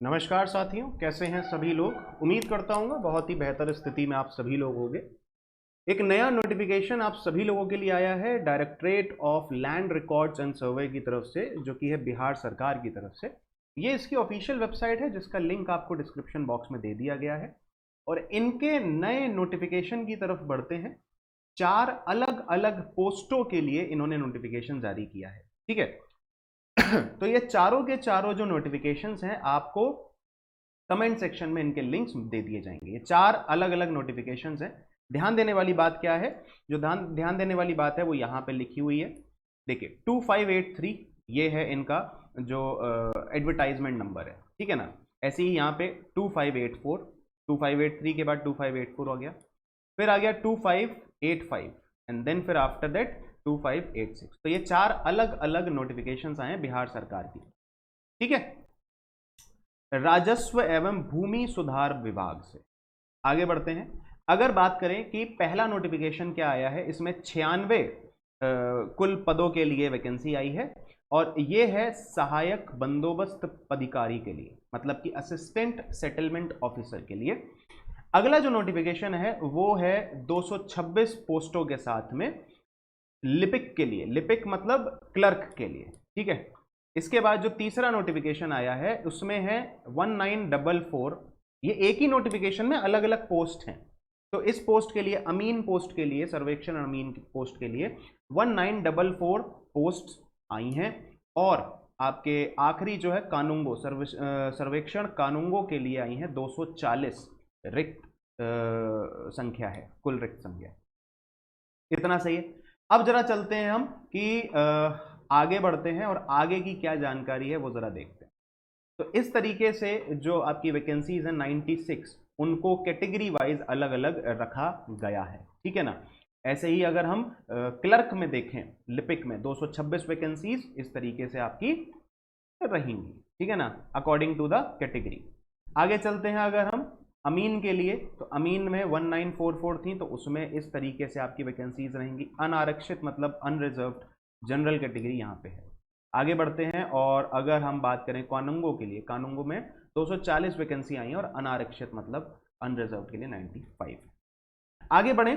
नमस्कार साथियों, कैसे हैं सभी लोग। उम्मीद करता हूँ बहुत ही बेहतर स्थिति में आप सभी लोग होंगे। एक नया नोटिफिकेशन आप सभी लोगों के लिए आया है directorate of land records and सर्वे की तरफ से, जो कि है बिहार सरकार की तरफ से। ये इसकी ऑफिशियल वेबसाइट है जिसका लिंक आपको डिस्क्रिप्शन बॉक्स में दे दिया गया है। और इनके नए नोटिफिकेशन की तरफ बढ़ते हैं। 4 अलग अलग पोस्टों के लिए इन्होंने नोटिफिकेशन जारी किया है, ठीक है। तो ये चारों के चारों जो नोटिफिकेशंस हैं आपको कमेंट सेक्शन में इनके लिंक्स दे दिए जाएंगे। ये 4 अलग अलग नोटिफिकेशंस हैं। ध्यान देने वाली बात क्या है, जो ध्यान देने वाली बात है वो यहाँ पे लिखी हुई है। देखिए 2583 ये है इनका जो एडवर्टाइजमेंट नंबर है, ठीक है ना। ऐसे ही यहाँ पे 2584, 2583 के बाद 2584 हो गया, फिर आ गया 2585 एंड देन फिर आफ्टर दैट 2586। तो ये 4 अलग अलग नोटिफिकेशंस आए हैं बिहार सरकार की, ठीक है, राजस्व एवं भूमि सुधार विभाग से। आगे बढ़ते हैं। अगर बात करें कि पहला नोटिफिकेशन क्या आया है, इसमें 96 कुल पदों के लिए वैकेंसी आई है और ये है सहायक बंदोबस्त अधिकारी के लिए, मतलब कि असिस्टेंट सेटलमेंट ऑफिसर के लिए। अगला जो नोटिफिकेशन है वो है 226 पोस्टों के साथ में लिपिक के लिए, लिपिक मतलब क्लर्क के लिए, ठीक है। इसके बाद जो तीसरा नोटिफिकेशन आया है उसमें है 1944। ये एक ही नोटिफिकेशन में अलग अलग पोस्ट हैं। तो इस पोस्ट के लिए, अमीन पोस्ट के लिए, सर्वेक्षण अमीन पोस्ट के लिए 1944 पोस्ट आई हैं। और आपके आखिरी जो है कानूंगो सर्वेक्षण कानूंगो के लिए आई हैं 240 रिक्त संख्या है, कुल रिक्त संख्या। इतना सही है। अब जरा चलते हैं हम कि आगे बढ़ते हैं और आगे की क्या जानकारी है वो जरा देखते हैं। तो इस तरीके से जो आपकी वैकेंसीज हैं 96, उनको कैटेगरी वाइज अलग अलग रखा गया है, ठीक है ना। ऐसे ही अगर हम क्लर्क में देखें, लिपिक में 226 वैकेंसीज इस तरीके से आपकी रहेंगी, ठीक है ना, अकॉर्डिंग टू द कैटेगरी। आगे चलते हैं अगर हम अमीन के लिए, तो अमीन में 1944 थी, तो उसमें इस तरीके से आपकी वैकेंसीज रहेंगी। अनारक्षित मतलब अनरिजर्व्ड जनरल कैटेगरी यहाँ पे है। आगे बढ़ते हैं और अगर हम बात करें कानूंगो के लिए, कानूंगो में 240 वैकेंसी आई हैं और अनारक्षित मतलब अनरिजर्व के लिए 95। आगे बढ़े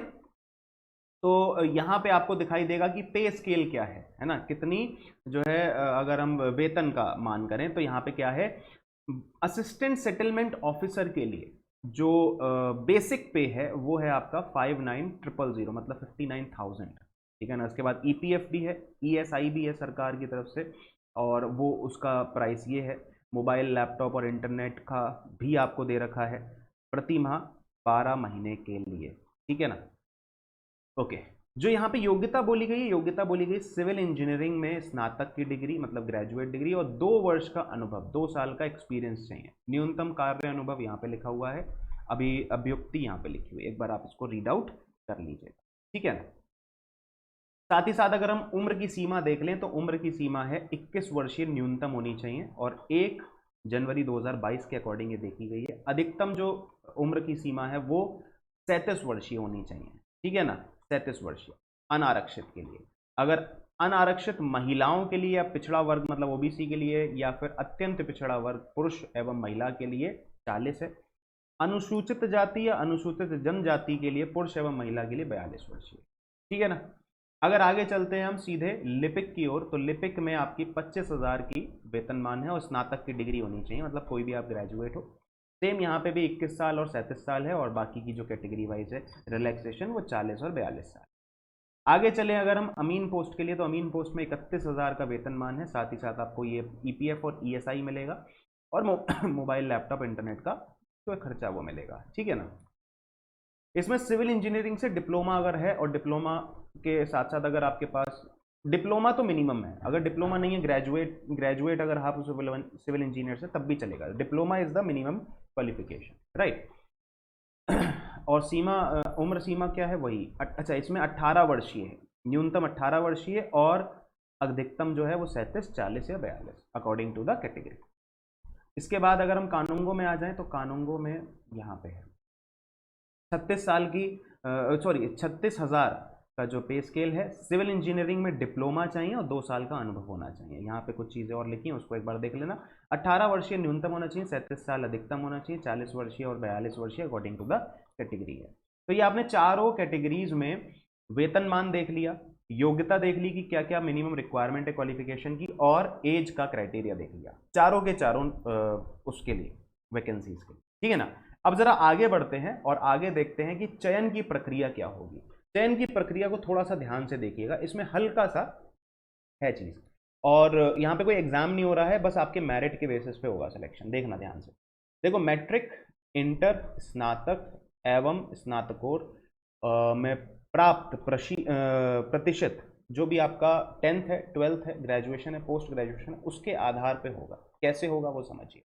तो यहाँ पे आपको दिखाई देगा कि पे स्केल क्या है ना, कितनी जो है अगर हम वेतन का मान करें तो यहाँ पे क्या है, असिस्टेंट सेटलमेंट ऑफिसर के लिए जो बेसिक पे है वो है आपका 59,000 मतलब 59,000, ठीक है ना। उसके बाद ईपीएफ भी है, ईएसआई भी है सरकार की तरफ से, और वो उसका प्राइस ये है। मोबाइल, लैपटॉप और इंटरनेट का भी आपको दे रखा है प्रति माह 12 महीने के लिए, ठीक है ना। ओके, जो यहाँ पे योग्यता बोली गई, योग्यता बोली गई सिविल इंजीनियरिंग में स्नातक की डिग्री मतलब ग्रेजुएट डिग्री और 2 वर्ष का अनुभव, 2 साल का एक्सपीरियंस चाहिए। न्यूनतम कार्य अनुभव यहाँ पे लिखा हुआ है, अभी अभ्युक्ति यहाँ पे लिखी हुई है, एक बार आप इसको रीड आउट कर लीजिएगा, ठीक है ना। साथ ही साथ अगर हम उम्र की सीमा देख लें तो उम्र की सीमा है 21 वर्षीय न्यूनतम होनी चाहिए और 1 जनवरी 2022 के अकॉर्डिंग ये देखी गई है। अधिकतम जो उम्र की सीमा है वो 37 वर्षीय होनी चाहिए, ठीक है ना, 37 वर्षीय अनारक्षित के लिए। अगर अनारक्षित महिलाओं के लिए या पिछड़ा वर्ग मतलब ओबीसी के लिए या फिर अत्यंत पिछड़ा वर्ग पुरुष एवं महिला के लिए 40 है। अनुसूचित जाति या अनुसूचित जनजाति के लिए पुरुष एवं महिला के लिए 42 वर्षीय, ठीक है ना। अगर आगे चलते हैं हम सीधे लिपिक की ओर, तो लिपिक में आपकी 25,000 की वेतनमान है और स्नातक की डिग्री होनी चाहिए, मतलब कोई भी आप ग्रेजुएट हो। सेम यहाँ पे भी 21 साल और 37 साल है और बाकी की जो कैटेगरी वाइज है रिलैक्सेशन वो 40 और 42 साल। आगे चले अगर हम अमीन पोस्ट के लिए, तो अमीन पोस्ट में 31,000 का वेतनमान है, साथ ही साथ आपको ये ईपीएफ और ईएसआई मिलेगा और मोबाइल, लैपटॉप, इंटरनेट का जो खर्चा वो मिलेगा, ठीक है ना। इसमें सिविल इंजीनियरिंग से डिप्लोमा अगर है और डिप्लोमा के साथ साथ अगर आपके पास डिप्लोमा तो मिनिमम है, अगर डिप्लोमा नहीं है ग्रेजुएट अगर आप सिविल इंजीनियर से तब भी चलेगा। Diploma is the minimum qualification, right. और सीमा उम्र सीमा क्या है वही, अच्छा इसमें 18 वर्षीय है, न्यूनतम 18 वर्षीय और अधिकतम जो है वो 37, 40 या 42 अकॉर्डिंग टू द कैटेगरी। इसके बाद अगर हम कानूंगो में आ जाएं तो कानूंगो में यहाँ पे है 36,000 का जो पे स्केल है। सिविल इंजीनियरिंग में डिप्लोमा चाहिए और 2 साल का अनुभव होना चाहिए। यहाँ पे कुछ चीज़ें और लिखी हैं, उसको एक बार देख लेना। 18 वर्षीय न्यूनतम होना चाहिए, 37 साल अधिकतम होना चाहिए, 40 वर्षीय और 42 वर्षीय अकॉर्डिंग टू द कैटेगरी है। तो ये आपने चारों कैटेगरीज में वेतनमान देख लिया, योग्यता देख ली कि क्या क्या मिनिमम रिक्वायरमेंट है क्वालिफिकेशन की, और एज का क्राइटेरिया देख लिया, चारों के चारों उसके लिए वैकेंसीज के, ठीक है ना। अब जरा आगे बढ़ते हैं और आगे देखते हैं कि चयन की प्रक्रिया क्या होगी। चयन की प्रक्रिया को थोड़ा सा ध्यान से देखिएगा, इसमें हल्का सा है चीज, और यहाँ पे कोई एग्जाम नहीं हो रहा है, बस आपके मेरिट के बेसिस पे होगा सिलेक्शन। देखना ध्यान से, देखो मैट्रिक, इंटर, स्नातक एवं स्नातकोत्तर में प्राप्त प्रतिशत जो भी आपका 10th है, 12th है, ग्रेजुएशन है, पोस्ट ग्रेजुएशन है, उसके आधार पे होगा। कैसे होगा वो समझिए।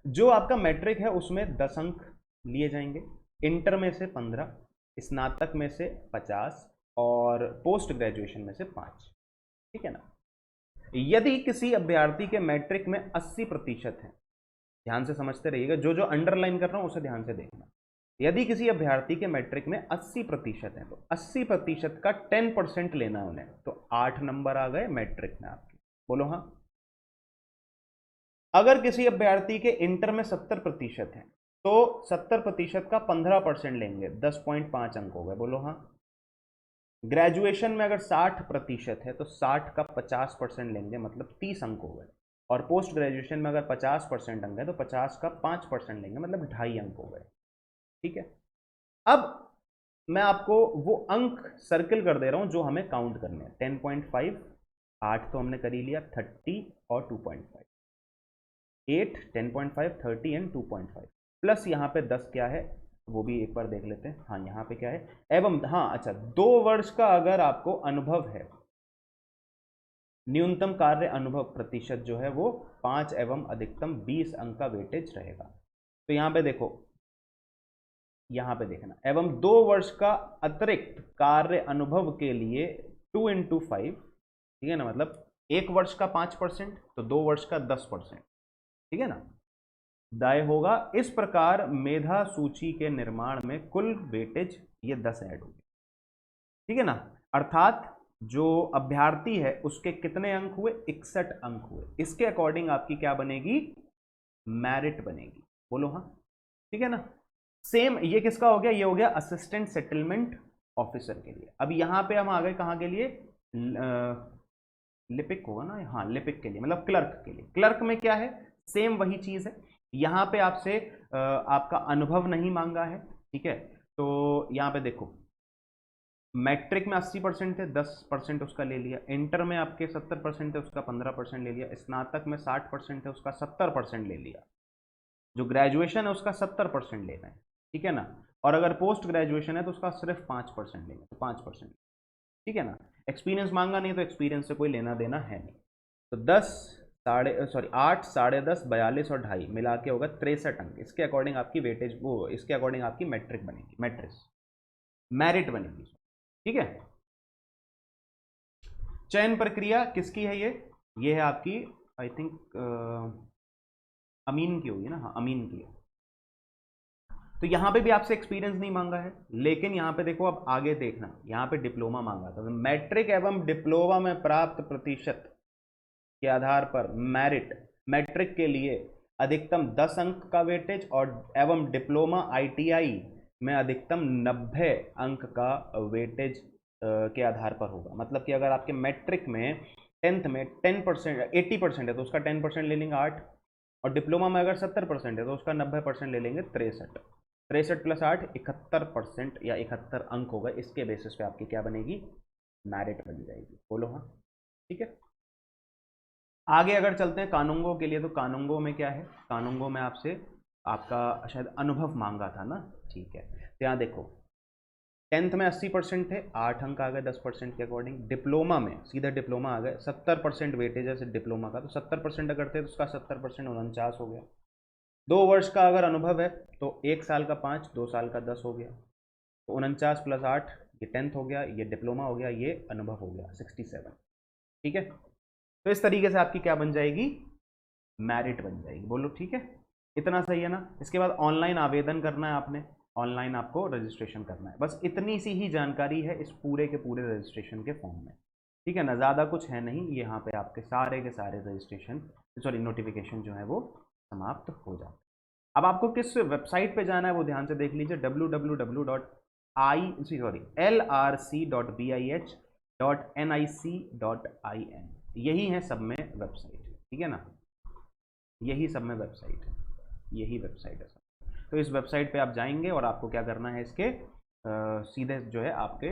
जो आपका मैट्रिक है उसमें 10 अंक लिए जाएंगे, इंटर में से 15, स्नातक में से 50 और पोस्ट ग्रेजुएशन में से 5, ठीक है ना। यदि किसी अभ्यर्थी के मैट्रिक में 80% है, ध्यान से समझते रहिएगा, जो जो अंडरलाइन कर रहा हूं उसे ध्यान से देखना। यदि किसी अभ्यर्थी के मैट्रिक में 80% है तो 80% का 10% लेना है उन्हें, तो 8 नंबर आ गए मैट्रिक में आपके, बोलो हाँ। अगर किसी अभ्यर्थी के इंटर में 70% है तो 70% का 15% लेंगे, 10.5 अंक हो गए, बोलो हाँ। ग्रेजुएशन में अगर 60% है तो 60 का 50% लेंगे, मतलब 30 अंक हो गए। और पोस्ट ग्रेजुएशन में अगर 50% अंक है तो 50 का 5% लेंगे, मतलब 2.5 अंक हो गए, ठीक है। अब मैं आपको वो अंक सर्किल कर दे रहा हूं जो हमें काउंट करने हैं। 10.5, 8 तो हमने कर ही लिया, 30 और 2.5, 8, 10.5, 30 एंड 2.5, प्लस यहाँ पे 10 क्या है वो भी एक बार देख लेते हैं। हाँ यहाँ पे क्या है, एवं हाँ अच्छा, 2 वर्ष का अगर आपको अनुभव है, न्यूनतम कार्य अनुभव प्रतिशत जो है वो 5 एवं अधिकतम 20 अंक का वेटेज रहेगा। तो यहाँ पे देखो, यहाँ पे देखना, एवं 2 वर्ष का अतिरिक्त कार्य अनुभव के लिए 2 × 5, ठीक है ना, मतलब 1 वर्ष का 5% तो 2 वर्ष का 10%, ठीक है ना, दाय होगा। इस प्रकार मेधा सूची के निर्माण में कुल वेटेज ये 10 ऐड होगी, ठीक है ना। अर्थात जो अभ्यर्थी है उसके कितने अंक हुए, 61 अंक हुए, इसके अकॉर्डिंग आपकी क्या बनेगी, मेरिट बनेगी, बोलो हाँ, ठीक है ना। सेम ये किसका हो गया, ये हो गया असिस्टेंट सेटलमेंट ऑफिसर के लिए। अब यहां पे हम आ गए कहां के लिए, लिपिक होगा ना, हाँ लिपिक के लिए, मतलब क्लर्क के लिए। क्लर्क में क्या है, सेम वही चीज है, यहां पे आपसे आपका अनुभव नहीं मांगा है, ठीक है। तो यहां पे देखो, मैट्रिक में 80% है, 10% उसका ले लिया, इंटर में आपके 70% है उसका 15% ले लिया, स्नातक में 60% है उसका 70% ले लिया, जो ग्रेजुएशन है उसका 70% लेना है, ठीक है ना। और अगर पोस्ट ग्रेजुएशन है तो उसका सिर्फ 5% लेना है, तो 5%, ठीक है ना। एक्सपीरियंस मांगा नहीं तो एक्सपीरियंस से कोई लेना देना है नहीं। तो 8, 10.5, 42 और 2.5 मिला के होगा 63 अंक। इसके अकॉर्डिंग आपकी वेटेज वो, इसके अकॉर्डिंग आपकी मैट्रिक बनेगी, मैट्रिक्स मेरिट बनेगी, ठीक है। चयन प्रक्रिया किसकी है, ये है आपकी, आई थिंक अमीन की होगी ना, हाँ अमीन की है। तो यहां पे भी आपसे एक्सपीरियंस नहीं मांगा है, लेकिन यहां पे देखो, अब आगे देखना, यहां पे डिप्लोमा मांगा था, तो मैट्रिक एवं डिप्लोमा में प्राप्त प्रतिशत के आधार पर मेरिट, मैट्रिक के लिए अधिकतम 10 अंक का वेटेज, और एवं डिप्लोमा ITI में अधिकतम 90 अंक का वेटेज के आधार पर होगा। मतलब कि अगर आपके मैट्रिक में 10th में 10%, 80% है तो उसका 10% ले लेंगे 8, और डिप्लोमा में अगर 70% है तो उसका 90% ले लेंगे 63, 63 + 8 71% या 71 अंक होगा। इसके बेसिस पे आपकी क्या बनेगी, मेरिट बन जाएगी, बोलो हाँ, ठीक है। आगे अगर चलते हैं कानूंगो के लिए, तो कानूंगो में क्या है, कानूंगो में आपसे आपका शायद अनुभव मांगा था ना, ठीक है। तो यहाँ देखो, 10th में 80% थे, 8 अंक आ गए 10% के अकॉर्डिंग। डिप्लोमा में सीधा डिप्लोमा आ गए, 70% वेटेज है डिप्लोमा का, तो 70% अगर थे तो उसका 70% 49 हो गया। 2 वर्ष का अगर अनुभव है तो 1 साल का 5, 2 साल का 10 हो गया, तो 49 + 8 ये 10th हो गया, ये डिप्लोमा हो गया, ये अनुभव हो गया 67, ठीक है। तो इस तरीके से आपकी क्या बन जाएगी, मेरिट बन जाएगी, बोलो ठीक है। इतना सही है ना। इसके बाद ऑनलाइन आवेदन करना है आपने, ऑनलाइन आपको रजिस्ट्रेशन करना है, बस इतनी सी ही जानकारी है इस पूरे के पूरे रजिस्ट्रेशन के फॉर्म में, ठीक है ना, ज़्यादा कुछ है नहीं, यहाँ पे आपके सारे के सारे रजिस्ट्रेशन सॉरी नोटिफिकेशन जो है वो समाप्त हो जाते हैं। अब आपको किस वेबसाइट पे जाना है वो ध्यान से देख लीजिए, www.lrc.bih.nic.in, यही है सब में वेबसाइट, ठीक है ना, यही सब में वेबसाइट है, यही वेबसाइट है सब। तो इस वेबसाइट पे आप जाएंगे और आपको क्या करना है, इसके सीधे जो है आपके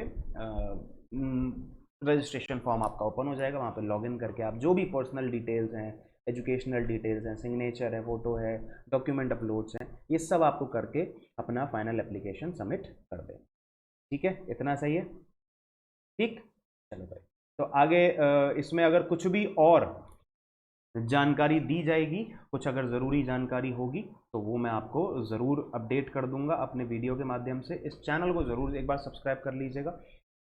रजिस्ट्रेशन फॉर्म आपका ओपन हो जाएगा, वहाँ पे लॉगिन करके आप जो भी पर्सनल डिटेल्स हैं, एजुकेशनल डिटेल्स हैं, सिग्नेचर है, फोटो है, डॉक्यूमेंट अपलोड्स हैं, ये सब आपको करके अपना फाइनल एप्लीकेशन सबमिट कर दें। ठीक है, इतना सही है, ठीक, चलो भाई। तो आगे इसमें अगर कुछ भी और जानकारी दी जाएगी, कुछ अगर ज़रूरी जानकारी होगी तो वो मैं आपको ज़रूर अपडेट कर दूंगा अपने वीडियो के माध्यम से। इस चैनल को ज़रूर एक बार सब्सक्राइब कर लीजिएगा।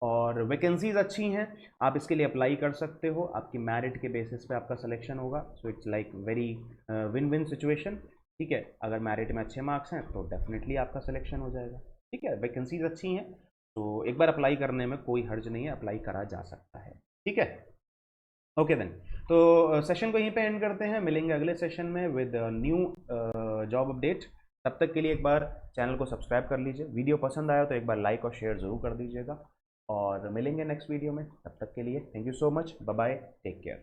और वैकेंसीज अच्छी हैं, आप इसके लिए अप्लाई कर सकते हो, आपकी मेरिट के बेसिस पे आपका सिलेक्शन होगा। So it's like very win win situation. ठीक है, अगर मेरिट में अच्छे मार्क्स हैं तो डेफिनेटली आपका सिलेक्शन हो जाएगा। ठीक है, वैकेंसीज अच्छी हैं तो एक बार अप्लाई करने में कोई हर्ज नहीं है, अप्लाई करा जा सकता है। ठीक है, ओके देन। तो सेशन को यहीं पे एंड करते हैं, मिलेंगे अगले सेशन में विद न्यू जॉब अपडेट। तब तक के लिए एक बार चैनल को सब्सक्राइब कर लीजिए, वीडियो पसंद आया तो एक बार लाइक और शेयर ज़रूर कर दीजिएगा, और मिलेंगे नेक्स्ट वीडियो में। तब तक के लिए thank you so much, bye bye, take care.